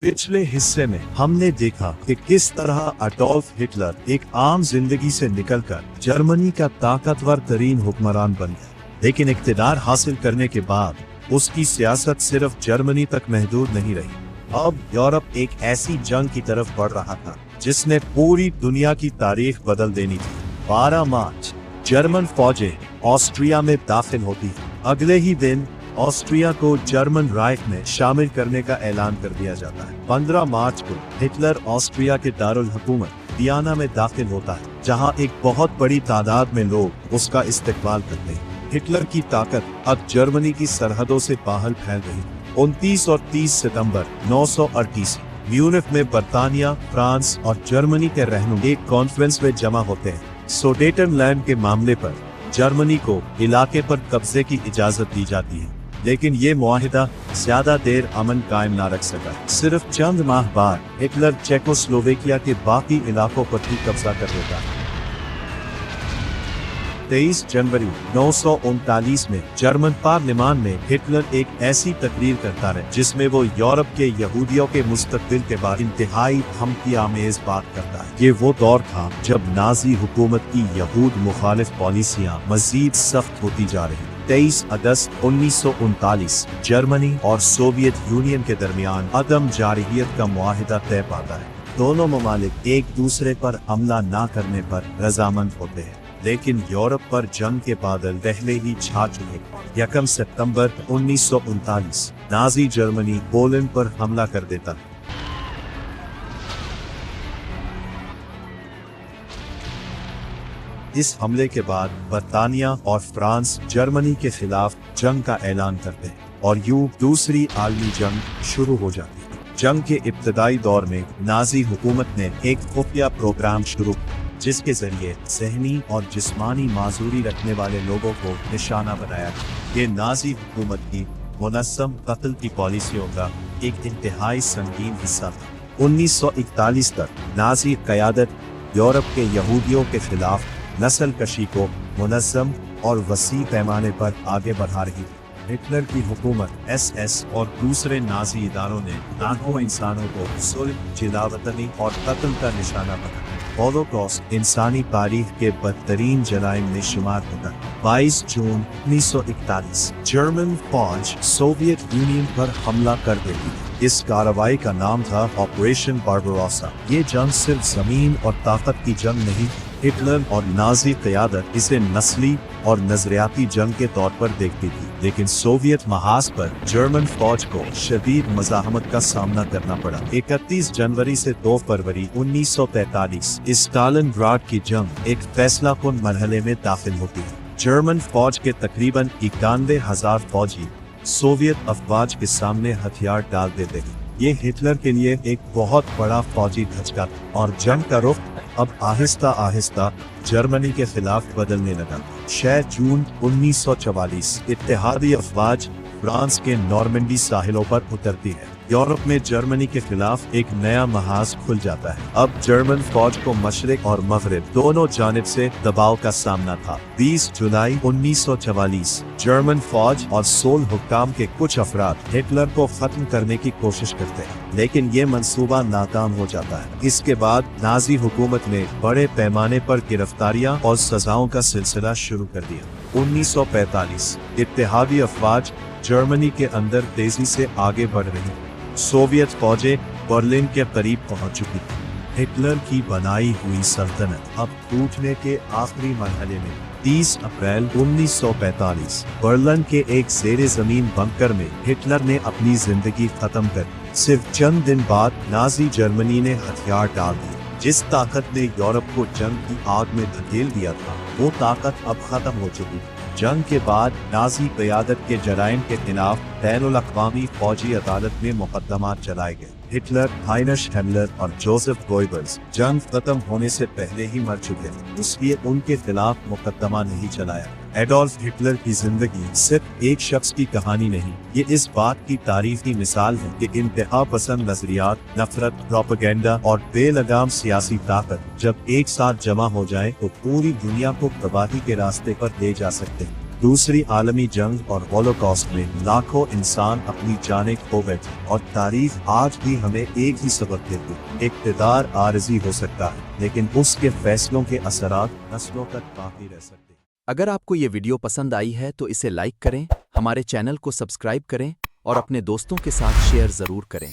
पिछले हिस्से में हमने देखा कि किस तरह अडोल्फ हिटलर एक आम जिंदगी से निकलकर जर्मनी का ताकतवर तरीन हुक्मरान बन गया, लेकिन इक्तिदार हासिल करने के बाद उसकी सियासत सिर्फ जर्मनी तक महदूद नहीं रही। अब यूरोप एक ऐसी जंग की तरफ बढ़ रहा था जिसने पूरी दुनिया की तारीख बदल देनी थी। 12 मार्च जर्मन फौजें ऑस्ट्रिया में दाखिल होती। अगले ही दिन ऑस्ट्रिया को जर्मन राइख में शामिल करने का ऐलान कर दिया जाता है। 15 मार्च को हिटलर ऑस्ट्रिया के दारुल हुकूमत वियना में दाखिल होता है, जहां एक बहुत बड़ी तादाद में लोग उसका इस्तकबाल करते हैं। हिटलर की ताकत अब जर्मनी की सरहदों से बाहर फैल रही। 29 और 30 सितंबर 938 म्यूनिख में बर्तानिया, फ्रांस और जर्मनी के रहनुमा एक कॉन्फ्रेंस में जमा होते हैं। सुडेटनलैंड के मामले पर जर्मनी को इलाके पर कब्जे की इजाजत दी जाती है, लेकिन ये मुआहिदा ज्यादा देर अमन कायम न रख सका। सिर्फ चंद माह बाद हिटलर चेकोस्लोवेकिया के बाकी इलाकों पर भी कब्जा कर लेता है। 23 जनवरी 939 में जर्मन पार्लियामान में हिटलर एक ऐसी तकरीर करता है जिसमें वो यूरोप के यहूदियों के मुस्तकबिल के बारे में इंतहाई धमकीआमेज बात करता है। ये वो दौर था जब नाजी हुकूमत की यहूद मुखालिफ पॉलिसियां मजीद सख्त होती जा रही। 23 अगस्त 1939 जर्मनी और सोवियत यूनियन के दरमियान अदम जारहियत का मुआहिदा तय पाता है। दोनों ममालिक एक दूसरे पर हमला न करने पर रजामंद होते हैं, लेकिन यूरोप पर जंग के बादल पहले ही छा चुके। 1 सितंबर 1939 नाजी जर्मनी पोलैंड पर हमला कर देता है। इस हमले के बाद बर्तानिया और फ्रांस जर्मनी के खिलाफ जंग का ऐलान करते हैं और दूसरी आलमी जंग शुरू हो जाती है। जंग के इब्तदाई दौर में नाजी हुकूमत ने एक खुफिया प्रोग्राम शुरू किया, जिसके जरिए ज़हनी और जिस्मानी माजूरी रखने वाले लोगों को निशाना बनाया। ये नाजी हुकूमत की मुनज़्ज़म कत्ल की पॉलिसियों का एक इंतहाई संगीन हिस्सा था। 1941 तक नाजी क़यादत यूरोप के यहूदियों के खिलाफ नस्ल कशी को मुनज़्ज़म और वसी पैमाने पर आगे बढ़ा रही थी। हिटलर की हुकूमत SS और दूसरे नाजी इदारों ने लाखों इंसानों को जुल्म, जिलावतनी और कत्ल का निशाना बनाया। होलोकॉस्ट इंसानी तारीख के बदतरीन जराइम में शुमार होता है। 22 जून 1941 जर्मन फौज सोवियत यूनियन पर हमला कर देती है। इस कार्रवाई का नाम था ऑपरेशन बारबारोसा। ये जंग सिर्फ जमीन और ताकत की जंग नहीं, हिटलर और नाजी क़यादत इसे नस्ली और नजरियाती जंग के तौर पर देखती थी, लेकिन सोवियत महाज पर जर्मन फौज को शदीद मज़ाहमत का सामना करना पड़ा। 31 जनवरी से 2 फरवरी 1943 स्टालिनग्राड की जंग एक फैसलाकुन मरहले में दाखिल होती है। जर्मन फौज के तकरीबन 91,000 फौजी सोवियत अफवाज के सामने हथियार डाल देते हैं। ये हिटलर के लिए एक बहुत बड़ा फौजी धचका था और जंग का रुख अब आहिस्ता आहिस्ता जर्मनी के खिलाफ बदलने लगा। 6 जून 1944 इत्तेहादी अफवाज फ्रांस के नॉर्मंडी साहिलों पर उतरती है। यूरोप में जर्मनी के खिलाफ एक नया महाज खुल जाता है। अब जर्मन फौज को मशरिक और मगरिब दोनों जानिब से दबाव का सामना था। 20 जुलाई 1944 जर्मन फौज और सोल हुक्काम के कुछ अफराद हिटलर को खत्म करने की कोशिश करते हैं, लेकिन ये मंसूबा नाकाम हो जाता है। इसके बाद नाजी हुकूमत ने बड़े पैमाने पर गिरफ्तारियां और सजाओं का सिलसिला शुरू कर दिया। 1945 इत्तेहादी अफवाज जर्मनी के अंदर तेजी से आगे बढ़ रही। सोवियत फौजें बर्लिन के करीब पहुंच चुकी थी। हिटलर की बनाई हुई सल्तनत अब टूटने के आखिरी मरहले में 30 अप्रैल 1945 बर्लिन के एक ज़ेरे ज़मीन बंकर में हिटलर ने अपनी जिंदगी खत्म कर दी। सिर्फ चंद दिन बाद नाजी जर्मनी ने हथियार डाल दिए। जिस ताकत ने यूरोप को जंग की आग में धकेल दिया था, वो ताकत अब खत्म हो चुकी थी। जंग के बाद नाजी क़यादत के जराइम के खिलाफ बैनुल अक़वामी फौजी अदालत में मुकदमा चलाए गए। हिटलर, हाइनरिश हिमलर और जोसेफ गोइबल्स जंग खत्म होने से पहले ही मर चुके थे, इसलिए उनके खिलाफ मुकदमा नहीं चलाया। एडोल्फ हिटलर की जिंदगी सिर्फ एक शख्स की कहानी नहीं, ये इस बात की तारीखी मिसाल है कि इंतहा पसंद नजरियात, नफरत, प्रोपेगेंडा और बेलगाम सियासी ताकत जब एक साथ जमा हो जाए तो पूरी दुनिया को तबाही के रास्ते पर ले जा सकते हैं। दूसरी आलमी जंग और होलोकॉस्ट में लाखों इंसान अपनी जानें खो बैठे और तारीख आज भी हमें एक ही सबक देती है। इक़्तिदार आरज़ी हो सकता है, लेकिन उसके फैसलों के असरात नस्लों तक बाकी रह सकते हैं। अगर आपको ये वीडियो पसंद आई है तो इसे लाइक करें, हमारे चैनल को सब्सक्राइब करें और अपने दोस्तों के साथ शेयर ज़रूर करें।